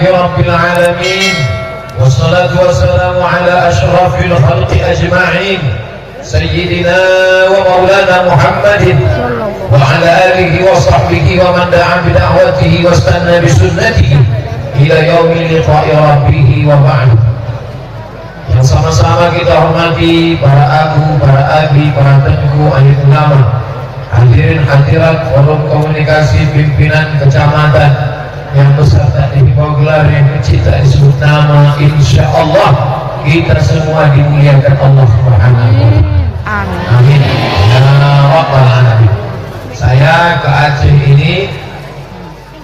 رب العالمين والصلاة والسلام على أشرف الخلق أجمعين سيدنا ومولانا محمد وعلى آله وصحبه ومن دعا بدعوته واستنى بسنته إلى يوم لقاء ربه وبعد. Yang sama-sama kita hormati para agu, para abi, para tengku, ahli ulama, hadirin hadirat forum komunikasi pimpinan kecamatan yang beserta dihimbau gelar yang kecil tak disebut nama, insya Allah kita semua dimuliakan Allah Subhanahu wa Ta'ala. Amin. Ya Rabbal Alamin. Saya ke Aceh ini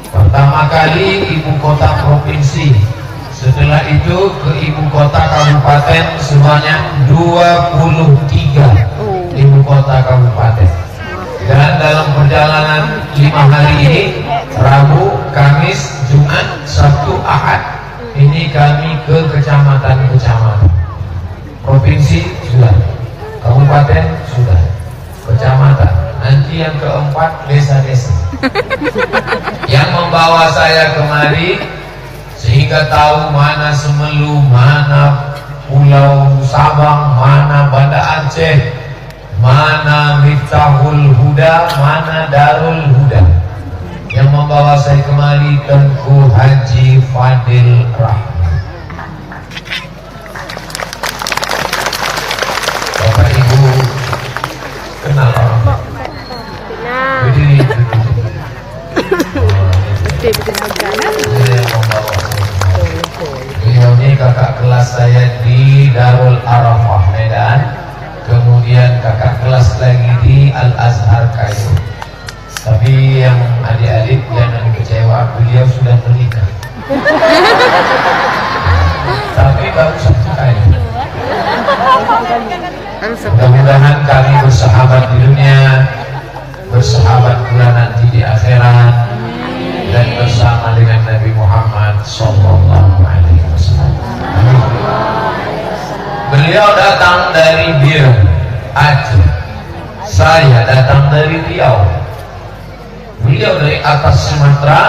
pertama kali ibu kota provinsi, setelah itu ke ibu kota kabupaten, semuanya 23 ibu kota kabupaten. Dan dalam perjalanan 5 hari ini, Rabu, Kamis, Jumat, Sabtu, Ahad, ini kami ke kecamatan-kecamatan. Provinsi sudah, kabupaten sudah, kecamatan. Nanti yang keempat desa-desa. Yang membawa saya kemari sehingga tahu mana Semelu, mana Pulau Sabang, mana Banda Aceh, mana Miftahul Huda, mana Darul Huda. Yang membawa saya kemari Tengku Haji Fadil Rahman. Bapak Ibu kenal orang? Berdiri. Beliau ini kakak kelas saya di Darul Arafah Medan, kemudian kakak kelas lagi di Al Azhar Kairo. Tapi yang adik-adik jangan kecewa, beliau sudah menikah. Tapi baru 1 kali. Mudah-mudahan kami bersahabat di dunia, bersahabat pula nanti di akhirat, dan bersama dengan Nabi Muhammad Sallallahu Alaihi Wasallam. Beliau datang dari Bir Aceh, saya datang dari Riau. Beliau dari atas Sumatera,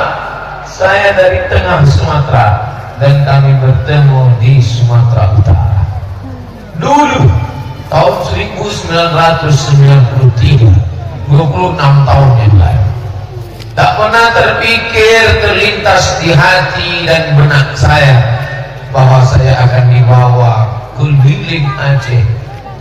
saya dari tengah Sumatera, dan kami bertemu di Sumatera Utara. Dulu tahun 1993, 26 tahun yang lalu. Tak pernah terpikir, terlintas di hati dan benak saya bahwa saya akan dibawa ke keliling Aceh.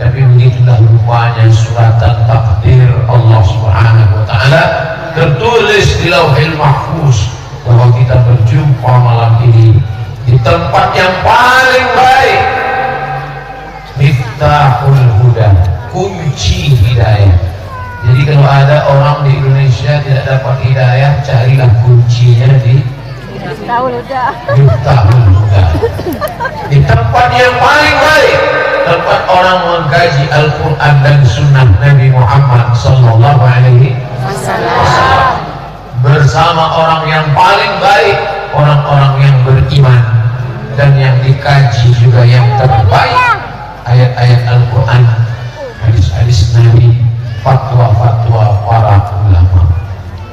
Tapi begitulah rupanya suratan takdir Allah Subhanahu wa Ta'ala, tertulis di Lauhil Mahfuz bahwa kita berjumpa malam ini di tempat yang paling baik, Miftahul Huda, kunci hidayah. Jadi kalau ada orang di Indonesia tidak dapat hidayah, carilah kuncinya di Miftahul Huda. Di tempat yang paling baik, tempat orang mengkaji Al-Quran dan Sunnah Nabi Muhammad Sallallahu Alaihi Wasallam, bersama orang yang paling baik, orang-orang yang beriman, dan yang dikaji juga yang terbaik, ayat-ayat Al-Quran, hadis-hadis Nabi, fatwa-fatwa para ulama.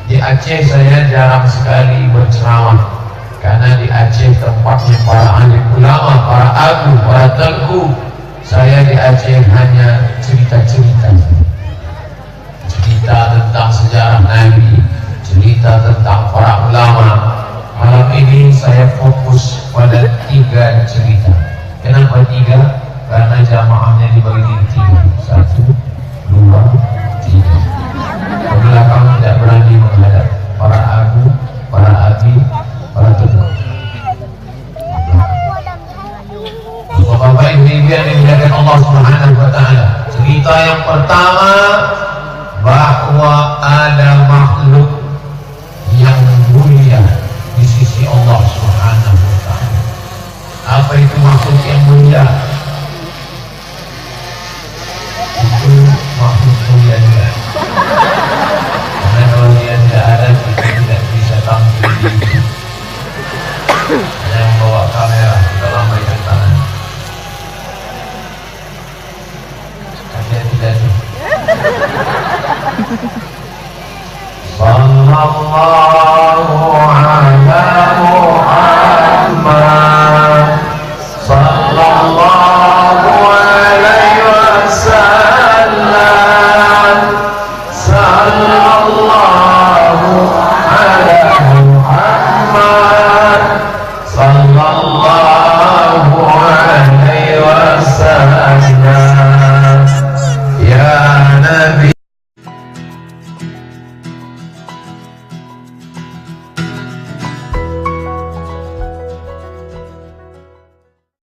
Di Aceh saya jarang sekali berceramah, karena di Aceh tempatnya para alim ulama, para agu, para tengku. Saya di Aceh hanya cerita-cerita tentang sejarah Nabi, cerita tentang para ulama. Malam ini saya fokus pada 3 cerita. Kenapa 3? Karena jamaahnya dibagi 3, 1, 2, 3. Ke belakang tidak berani menghadap para agu, para abi, para tengku. Bapak Ibu yang dimuliakan Allah Subhanahu wa Ta'ala. Cerita yang pertama, bahwa ada makhluk yang mulia di sisi Allah Subhanahu wa Ta'ala. Apa itu makhluk yang mulia? Itu makhluk mulia juga. Karena kalau dia tidak ada, kita tidak bisa tampil di hanya membawa kamera, kita lambaikan tangan. Sallallahu